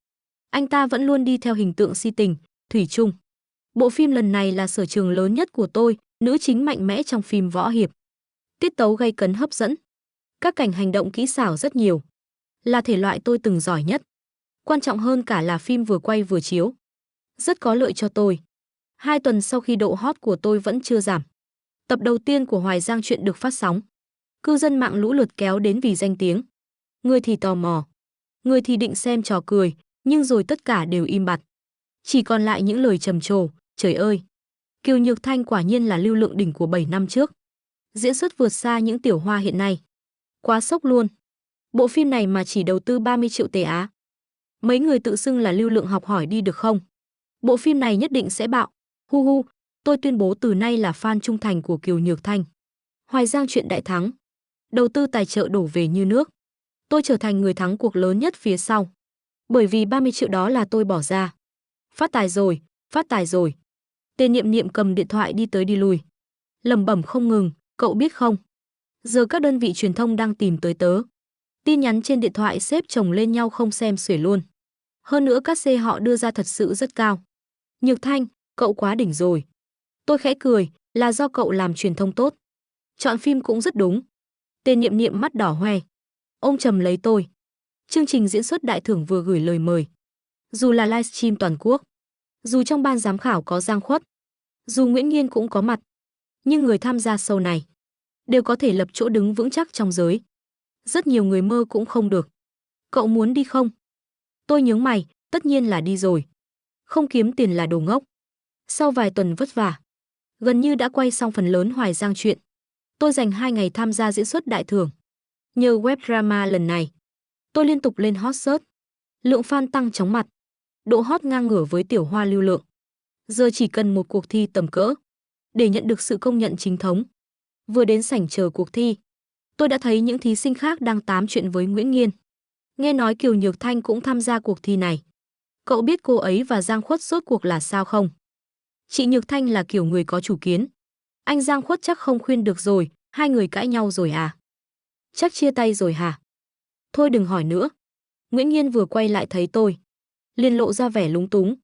anh ta vẫn luôn đi theo hình tượng si tình, thủy chung. Bộ phim lần này là sở trường lớn nhất của tôi, nữ chính mạnh mẽ trong phim võ hiệp. Tiết tấu gay cấn hấp dẫn. Các cảnh hành động kỹ xảo rất nhiều. Là thể loại tôi từng giỏi nhất. Quan trọng hơn cả là phim vừa quay vừa chiếu. Rất có lợi cho tôi. 2 tuần sau khi độ hot của tôi vẫn chưa giảm. Tập đầu tiên của Hoài Giang chuyện được phát sóng. Cư dân mạng lũ lượt kéo đến vì danh tiếng. Người thì tò mò. Người thì định xem trò cười, nhưng rồi tất cả đều im bặt. Chỉ còn lại những lời trầm trồ, trời ơi. Kiều Nhược Thanh quả nhiên là Lưu Lượng Đỉnh của 7 năm trước. Diễn xuất vượt xa những tiểu hoa hiện nay. Quá sốc luôn. Bộ phim này mà chỉ đầu tư 30 triệu Tề Á. Mấy người tự xưng là Lưu Lượng học hỏi đi được không? Bộ phim này nhất định sẽ bạo. Hu hu, tôi tuyên bố từ nay là fan trung thành của Kiều Nhược Thanh. Hoài Giang chuyện đại thắng. Đầu tư tài trợ đổ về như nước. Tôi trở thành người thắng cuộc lớn nhất phía sau. Bởi vì 30 triệu đó là tôi bỏ ra. Phát tài rồi, phát tài rồi. Tề Niệm Niệm cầm điện thoại đi tới đi lui. Lẩm bẩm không ngừng, cậu biết không? Giờ các đơn vị truyền thông đang tìm tới tớ. Tin nhắn trên điện thoại xếp chồng lên nhau không xem xuể luôn. Hơn nữa các xe họ đưa ra thật sự rất cao. Nhược Thanh, cậu quá đỉnh rồi. Tôi khẽ cười, là do cậu làm truyền thông tốt. Chọn phim cũng rất đúng. Tên Niệm Niệm mắt đỏ hoe, ôm chầm lấy tôi. Chương trình diễn xuất đại thưởng vừa gửi lời mời. Dù là livestream toàn quốc, dù trong ban giám khảo có Giang Khuất, dù Nguyễn Nghiên cũng có mặt, nhưng người tham gia show này đều có thể lập chỗ đứng vững chắc trong giới. Rất nhiều người mơ cũng không được. Cậu muốn đi không? Tôi nhướng mày, tất nhiên là đi rồi. Không kiếm tiền là đồ ngốc. Sau vài tuần vất vả, gần như đã quay xong phần lớn Hoài Giang chuyện, tôi dành 2 ngày tham gia diễn xuất đại thưởng. Nhờ web drama lần này, tôi liên tục lên hot search. Lượng fan tăng chóng mặt. Độ hot ngang ngửa với Tiểu Hoa lưu lượng. Giờ chỉ cần một cuộc thi tầm cỡ để nhận được sự công nhận chính thống. Vừa đến sảnh chờ cuộc thi, tôi đã thấy những thí sinh khác đang tám chuyện với Nguyễn Nghiên. Nghe nói Kiều Nhược Thanh cũng tham gia cuộc thi này. Cậu biết cô ấy và Giang Khuất rốt cuộc là sao không? Chị Nhược Thanh là kiểu người có chủ kiến. Anh Giang Khuất chắc không khuyên được rồi, hai người cãi nhau rồi à? Chắc chia tay rồi hả? Thôi đừng hỏi nữa. Nguyễn Nghiên vừa quay lại thấy tôi, liền lộ ra vẻ lúng túng.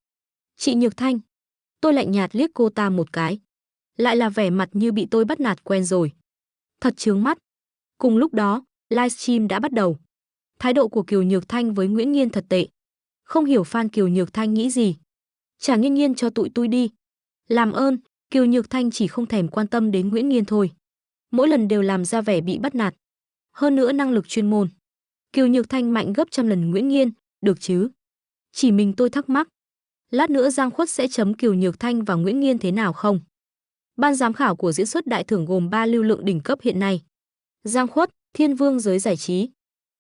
Chị Nhược Thanh. Tôi lạnh nhạt liếc cô ta một cái. Lại là vẻ mặt như bị tôi bắt nạt quen rồi. Thật chướng mắt. Cùng lúc đó, livestream đã bắt đầu. Thái độ của Kiều Nhược Thanh với Nguyễn Nghiên thật tệ. Không hiểu fan Kiều Nhược Thanh nghĩ gì. Trả Nghiên Nghiên cho tụi tôi đi. Làm ơn, Kiều Nhược Thanh chỉ không thèm quan tâm đến Nguyễn Nghiên thôi. Mỗi lần đều làm ra vẻ bị bắt nạt. Hơn nữa năng lực chuyên môn, Kiều Nhược Thanh mạnh gấp trăm lần Nguyễn Nghiên, được chứ? Chỉ mình tôi thắc mắc. Lát nữa Giang Khuất sẽ chấm Kiều Nhược Thanh và Nguyễn Nghiên thế nào không? Ban giám khảo của diễn xuất đại thưởng gồm 3 lưu lượng đỉnh cấp hiện nay. Giang Khuất, thiên vương giới giải trí,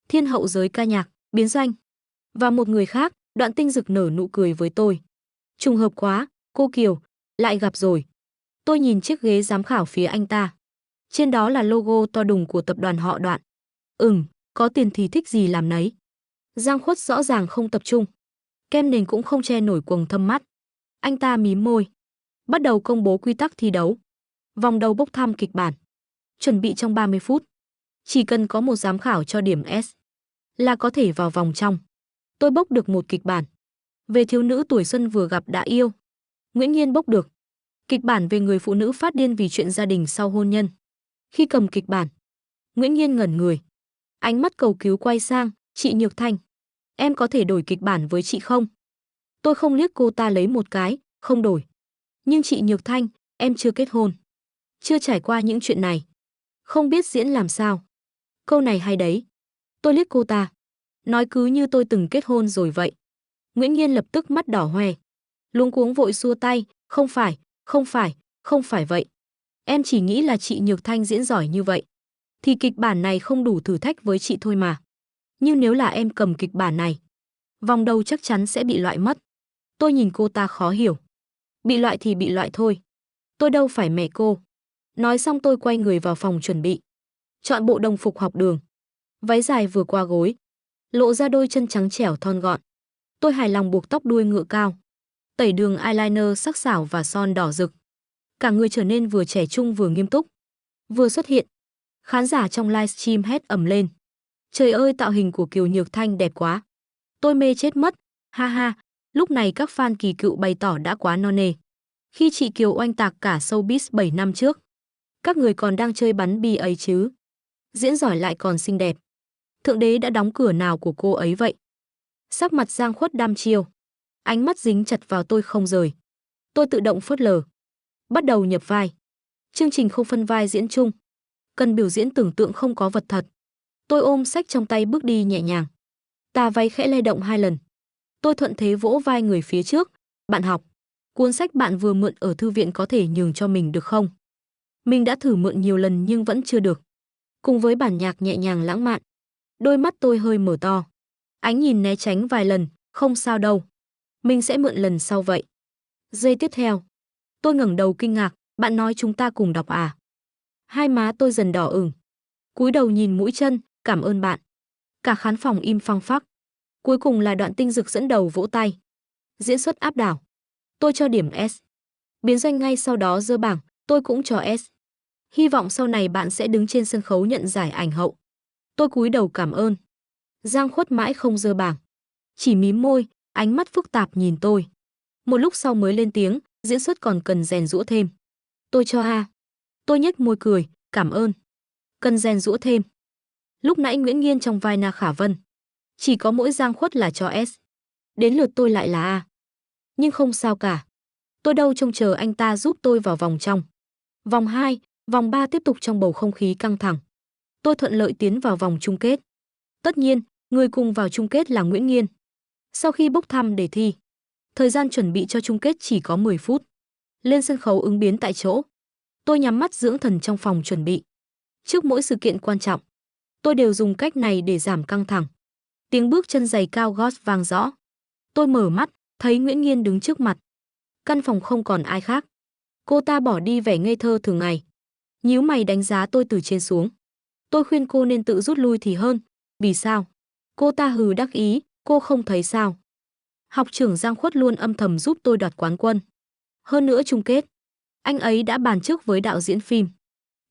thiên hậu giới ca nhạc, biến doanh. Và một người khác, Đoạn Tinh Dực nở nụ cười với tôi. Trùng hợp quá, cô Kiều, lại gặp rồi. Tôi nhìn chiếc ghế giám khảo phía anh ta. Trên đó là logo to đùng của tập đoàn họ Đoạn. Có tiền thì thích gì làm nấy. Giang Khuất rõ ràng không tập trung. Kem nền cũng không che nổi quầng thâm mắt. Anh ta mím môi. Bắt đầu công bố quy tắc thi đấu. Vòng đầu bốc thăm kịch bản. Chuẩn bị trong 30 phút. Chỉ cần có một giám khảo cho điểm S là có thể vào vòng trong. Tôi bốc được một kịch bản về thiếu nữ tuổi xuân vừa gặp đã yêu. Nguyễn Nghiên bốc được kịch bản về người phụ nữ phát điên vì chuyện gia đình sau hôn nhân. Khi cầm kịch bản, Nguyễn Nghiên ngẩn người. Ánh mắt cầu cứu quay sang, chị Nhược Thanh. Em có thể đổi kịch bản với chị không? Tôi không liếc cô ta lấy một cái, không đổi. Nhưng chị Nhược Thanh, em chưa kết hôn. Chưa trải qua những chuyện này. Không biết diễn làm sao. Câu này hay đấy. Tôi liếc cô ta. Nói cứ như tôi từng kết hôn rồi vậy. Nguyễn Nghiên lập tức mắt đỏ hoe. Luống cuống vội xua tay. Không phải vậy. Em chỉ nghĩ là chị Nhược Thanh diễn giỏi như vậy. Thì kịch bản này không đủ thử thách với chị thôi mà. Nhưng nếu là em cầm kịch bản này, vòng đầu chắc chắn sẽ bị loại mất. Tôi nhìn cô ta khó hiểu. Bị loại thì bị loại thôi. Tôi đâu phải mẹ cô. Nói xong tôi quay người vào phòng chuẩn bị. Chọn bộ đồng phục học đường. Váy dài vừa qua gối. Lộ ra đôi chân trắng trẻo thon gọn. Tôi hài lòng buộc tóc đuôi ngựa cao. Tẩy đường eyeliner sắc sảo và son đỏ rực. Cả người trở nên vừa trẻ trung vừa nghiêm túc. Vừa xuất hiện, khán giả trong livestream hét ầm lên. Trời ơi, tạo hình của Kiều Nhược Thanh đẹp quá. Tôi mê chết mất. Ha ha, lúc này các fan kỳ cựu bày tỏ đã quá no nê. Khi chị Kiều oanh tạc cả showbiz 7 năm trước, các người còn đang chơi bắn bi ấy chứ. Diễn giỏi lại còn xinh đẹp. Thượng đế đã đóng cửa nào của cô ấy vậy? Sắc mặt Giang Khuất đăm chiêu. Ánh mắt dính chặt vào tôi không rời. Tôi tự động phớt lờ. Bắt đầu nhập vai. Chương trình không phân vai diễn chung. Cần biểu diễn tưởng tượng không có vật thật. Tôi ôm sách trong tay bước đi nhẹ nhàng. Tà váy khẽ lay động 2 lần. Tôi thuận thế vỗ vai người phía trước. Bạn học, cuốn sách bạn vừa mượn ở thư viện có thể nhường cho mình được không? Mình đã thử mượn nhiều lần nhưng vẫn chưa được. Cùng với bản nhạc nhẹ nhàng lãng mạn, đôi mắt tôi hơi mở to. Ánh nhìn né tránh vài lần, không sao đâu. Mình sẽ mượn lần sau vậy. Giây tiếp theo, tôi ngẩng đầu kinh ngạc, bạn nói chúng ta cùng đọc à? Hai má tôi dần đỏ ửng. Cúi đầu nhìn mũi chân, cảm ơn bạn. Cả khán phòng im phăng phắc. Cuối cùng là Đoạn Tinh Dực dẫn đầu vỗ tay. Diễn xuất áp đảo. Tôi cho điểm S. Biến doanh ngay sau đó giơ bảng, tôi cũng cho S. Hy vọng sau này bạn sẽ đứng trên sân khấu nhận giải ảnh hậu. Tôi cúi đầu cảm ơn. Giang Khuất mãi không giơ bảng. Chỉ mím môi, ánh mắt phức tạp nhìn tôi. Một lúc sau mới lên tiếng, diễn xuất còn cần rèn giũa thêm. Tôi cho A. Tôi nhếch môi cười, cảm ơn. Cần rèn giũa thêm. Lúc nãy Nguyễn Nghiên trong vai Na Khả Vân, chỉ có mỗi Giang Khuất là cho S. Đến lượt tôi lại là A. Nhưng không sao cả. Tôi đâu trông chờ anh ta giúp tôi vào vòng trong. Vòng 2, vòng 3 tiếp tục trong bầu không khí căng thẳng. Tôi thuận lợi tiến vào vòng chung kết. Tất nhiên, người cùng vào chung kết là Nguyễn Nghiên. Sau khi bốc thăm đề thi, thời gian chuẩn bị cho chung kết chỉ có 10 phút. Lên sân khấu ứng biến tại chỗ. Tôi nhắm mắt dưỡng thần trong phòng chuẩn bị. Trước mỗi sự kiện quan trọng, tôi đều dùng cách này để giảm căng thẳng. Tiếng bước chân giày cao gót vang rõ. Tôi mở mắt, thấy Nguyễn Nghiên đứng trước mặt. Căn phòng không còn ai khác. Cô ta bỏ đi vẻ ngây thơ thường ngày. Nhíu mày đánh giá tôi từ trên xuống. Tôi khuyên cô nên tự rút lui thì hơn. Vì sao? Cô ta hừ đắc ý, cô không thấy sao? Học trưởng Giang Khuất luôn âm thầm giúp tôi đoạt quán quân. Hơn nữa chung kết, anh ấy đã bàn trước với đạo diễn phim.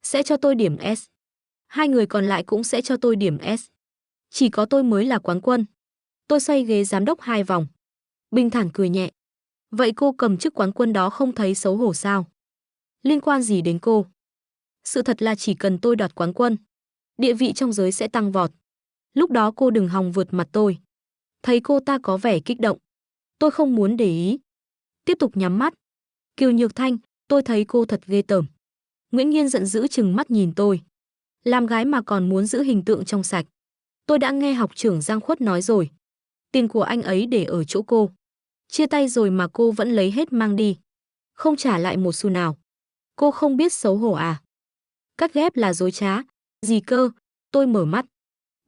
Sẽ cho tôi điểm S. Hai người còn lại cũng sẽ cho tôi điểm S. Chỉ có tôi mới là quán quân. Tôi xoay ghế giám đốc 2 vòng. Bình thản cười nhẹ. Vậy cô cầm chức quán quân đó không thấy xấu hổ sao? Liên quan gì đến cô? Sự thật là chỉ cần tôi đoạt quán quân, địa vị trong giới sẽ tăng vọt. Lúc đó cô đừng hòng vượt mặt tôi. Thấy cô ta có vẻ kích động. Tôi không muốn để ý. Tiếp tục nhắm mắt. Kiều Nhược Thanh, tôi thấy cô thật ghê tởm. Nguyễn Nghiên giận dữ chừng mắt nhìn tôi. Làm gái mà còn muốn giữ hình tượng trong sạch. Tôi đã nghe học trưởng Giang Khuất nói rồi. Tiền của anh ấy để ở chỗ cô. Chia tay rồi mà cô vẫn lấy hết mang đi. Không trả lại một xu nào. Cô không biết xấu hổ à? Cắt ghép là dối trá. Gì cơ? Tôi mở mắt.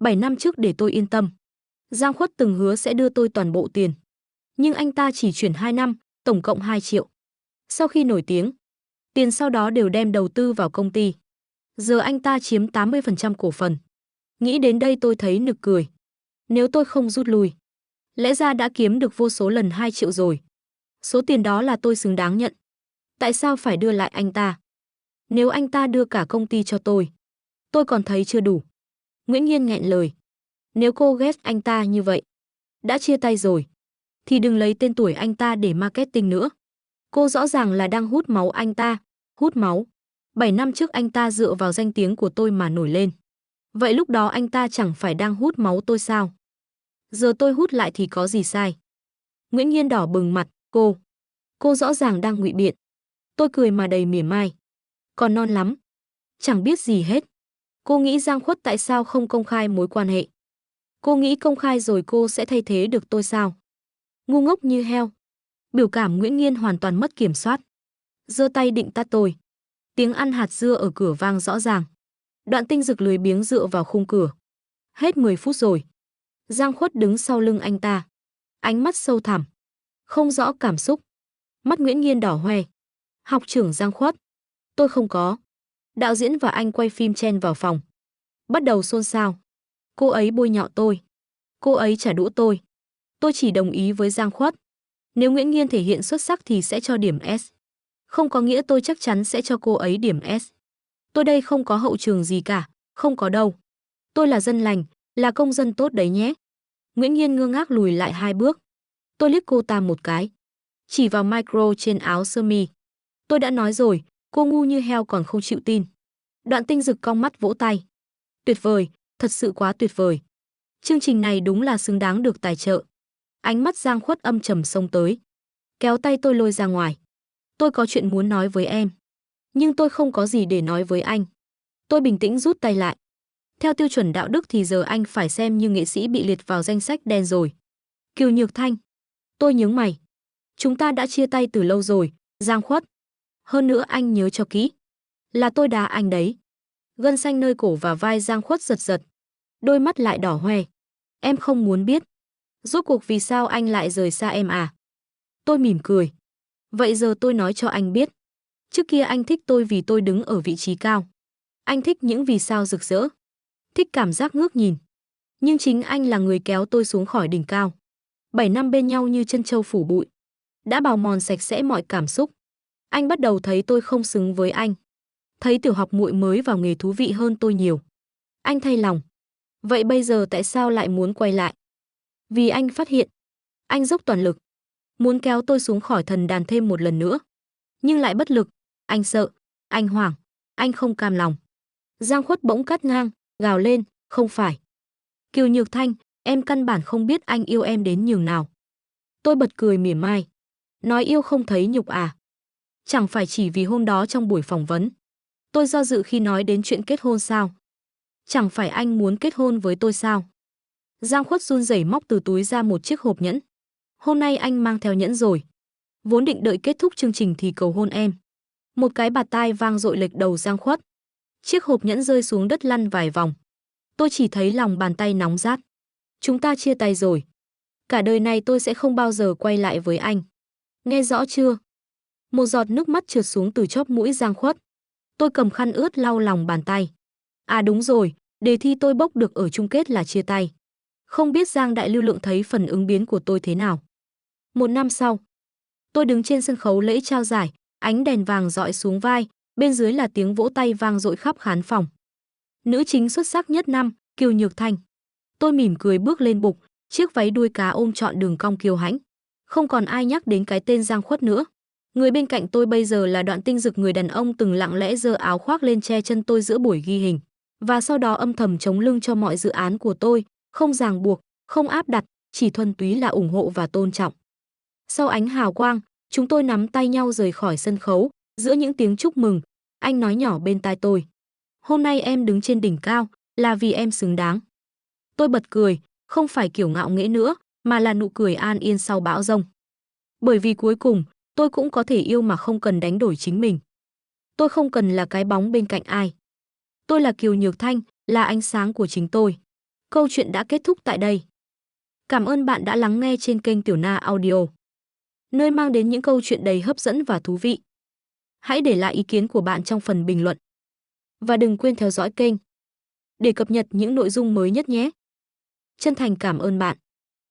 7 năm trước để tôi yên tâm. Giang Khuất từng hứa sẽ đưa tôi toàn bộ tiền. Nhưng anh ta chỉ chuyển 2 năm, tổng cộng 2 triệu. Sau khi nổi tiếng, tiền sau đó đều đem đầu tư vào công ty. Giờ anh ta chiếm 80% cổ phần. Nghĩ đến đây tôi thấy nực cười. Nếu tôi không rút lui, lẽ ra đã kiếm được vô số lần 2 triệu rồi. Số tiền đó là tôi xứng đáng nhận. Tại sao phải đưa lại anh ta? Nếu anh ta đưa cả công ty cho tôi còn thấy chưa đủ. Nguyễn Nghiên nghẹn lời. Nếu cô ghét anh ta như vậy, đã chia tay rồi, thì đừng lấy tên tuổi anh ta để marketing nữa. Cô rõ ràng là đang hút máu anh ta. Hút máu. 7 năm trước anh ta dựa vào danh tiếng của tôi mà nổi lên. Vậy lúc đó anh ta chẳng phải đang hút máu tôi sao? Giờ tôi hút lại thì có gì sai? Nguyễn Nghiên đỏ bừng mặt. Cô rõ ràng đang ngụy biện. Tôi cười mà đầy mỉa mai. Còn non lắm. Chẳng biết gì hết. Cô nghĩ Giang Khuất tại sao không công khai mối quan hệ? Cô nghĩ công khai rồi cô sẽ thay thế được tôi sao? Ngu ngốc như heo. Biểu cảm Nguyễn Nghiên hoàn toàn mất kiểm soát. Giơ tay định tát tôi. Tiếng ăn hạt dưa ở cửa vang rõ ràng. Đoạn Tinh Dực lười biếng dựa vào khung cửa. Hết 10 phút rồi. Giang Khuất đứng sau lưng anh ta. Ánh mắt sâu thẳm. Không rõ cảm xúc. Mắt Nguyễn Nghiên đỏ hoe. Học trưởng Giang Khuất. Tôi không có. Đạo diễn và anh quay phim chen vào phòng. Bắt đầu xôn xao. Cô ấy bôi nhọ tôi. Cô ấy trả đũa tôi. Tôi chỉ đồng ý với Giang Khuất. Nếu Nguyễn Nghiên thể hiện xuất sắc thì sẽ cho điểm S. Không có nghĩa tôi chắc chắn sẽ cho cô ấy điểm S. Tôi đây không có hậu trường gì cả. Không có đâu. Tôi là dân lành, là công dân tốt đấy nhé. Nguyễn Nghiên ngơ ngác lùi lại 2 bước. Tôi liếc cô ta một cái. Chỉ vào micro trên áo sơ mi. Tôi đã nói rồi, cô ngu như heo còn không chịu tin. Đoạn Tinh Dực cong mắt vỗ tay. Tuyệt vời, thật sự quá tuyệt vời. Chương trình này đúng là xứng đáng được tài trợ. Ánh mắt Giang Khuất âm trầm xông tới. Kéo tay tôi lôi ra ngoài. Tôi có chuyện muốn nói với em. Nhưng tôi không có gì để nói với anh. Tôi bình tĩnh rút tay lại. Theo tiêu chuẩn đạo đức thì giờ anh phải xem như nghệ sĩ bị liệt vào danh sách đen rồi. Kiều Nhược Thanh. Tôi nhướng mày. Chúng ta đã chia tay từ lâu rồi, Giang Khuất. Hơn nữa anh nhớ cho kỹ. Là tôi đá anh đấy. Gân xanh nơi cổ và vai Giang Khuất giật giật. Đôi mắt lại đỏ hoe. Em không muốn biết. Rốt cuộc vì sao anh lại rời xa em à? Tôi mỉm cười. Vậy giờ tôi nói cho anh biết. Trước kia anh thích tôi vì tôi đứng ở vị trí cao. Anh thích những vì sao rực rỡ. Thích cảm giác ngước nhìn. Nhưng chính anh là người kéo tôi xuống khỏi đỉnh cao. 7 năm bên nhau như chân trâu phủ bụi. Đã bào mòn sạch sẽ mọi cảm xúc. Anh bắt đầu thấy tôi không xứng với anh. Thấy tiểu học muội mới vào nghề thú vị hơn tôi nhiều. Anh thay lòng. Vậy bây giờ tại sao lại muốn quay lại? Vì anh phát hiện. Anh dốc toàn lực. Muốn kéo tôi xuống khỏi thần đàn thêm một lần nữa. Nhưng lại bất lực. Anh sợ. Anh hoảng. Anh không cam lòng. Giang Khuất bỗng cắt ngang, gào lên. Không phải. Kiều Nhược Thanh, em căn bản không biết anh yêu em đến nhường nào. Tôi bật cười mỉa mai. Nói yêu không thấy nhục à? Chẳng phải chỉ vì hôm đó trong buổi phỏng vấn. Tôi do dự khi nói đến chuyện kết hôn sao? Chẳng phải anh muốn kết hôn với tôi sao? Giang Khuất run rẩy móc từ túi ra một chiếc hộp nhẫn. Hôm nay anh mang theo nhẫn rồi. Vốn định đợi kết thúc chương trình thì cầu hôn em. Một cái bạt tai vang dội lệch đầu Giang Khuất. Chiếc hộp nhẫn rơi xuống đất lăn vài vòng. Tôi chỉ thấy lòng bàn tay nóng rát. Chúng ta chia tay rồi. Cả đời này tôi sẽ không bao giờ quay lại với anh. Nghe rõ chưa? Một giọt nước mắt trượt xuống từ chóp mũi Giang Khuất. Tôi cầm khăn ướt lau lòng bàn tay. À đúng rồi, đề thi tôi bốc được ở chung kết là chia tay. Không biết Giang Đại Lưu Lượng thấy phần ứng biến của tôi thế nào. Một năm sau, tôi đứng trên sân khấu lễ trao giải, ánh đèn vàng rọi xuống vai, bên dưới là tiếng vỗ tay vang dội khắp khán phòng. Nữ chính xuất sắc nhất năm, Kiều Nhược Thanh. Tôi mỉm cười bước lên bục, chiếc váy đuôi cá ôm trọn đường cong kiêu hãnh. Không còn ai nhắc đến cái tên Giang Khuất nữa. Người bên cạnh tôi bây giờ là Đoạn Tinh Dực, người đàn ông từng lặng lẽ giơ áo khoác lên che chân tôi giữa buổi ghi hình, và sau đó âm thầm chống lưng cho mọi dự án của tôi, không ràng buộc, không áp đặt, chỉ thuần túy là ủng hộ và tôn trọng. Sau ánh hào quang, chúng tôi nắm tay nhau rời khỏi sân khấu, giữa những tiếng chúc mừng, anh nói nhỏ bên tai tôi. Hôm nay em đứng trên đỉnh cao, là vì em xứng đáng. Tôi bật cười, không phải kiểu ngạo nghễ nữa, mà là nụ cười an yên sau bão giông. Bởi vì cuối cùng, tôi cũng có thể yêu mà không cần đánh đổi chính mình. Tôi không cần là cái bóng bên cạnh ai. Tôi là Kiều Nhược Thanh, là ánh sáng của chính tôi. Câu chuyện đã kết thúc tại đây. Cảm ơn bạn đã lắng nghe trên kênh Tiểu Na Audio, nơi mang đến những câu chuyện đầy hấp dẫn và thú vị. Hãy để lại ý kiến của bạn trong phần bình luận. Và đừng quên theo dõi kênh để cập nhật những nội dung mới nhất nhé. Chân thành cảm ơn bạn.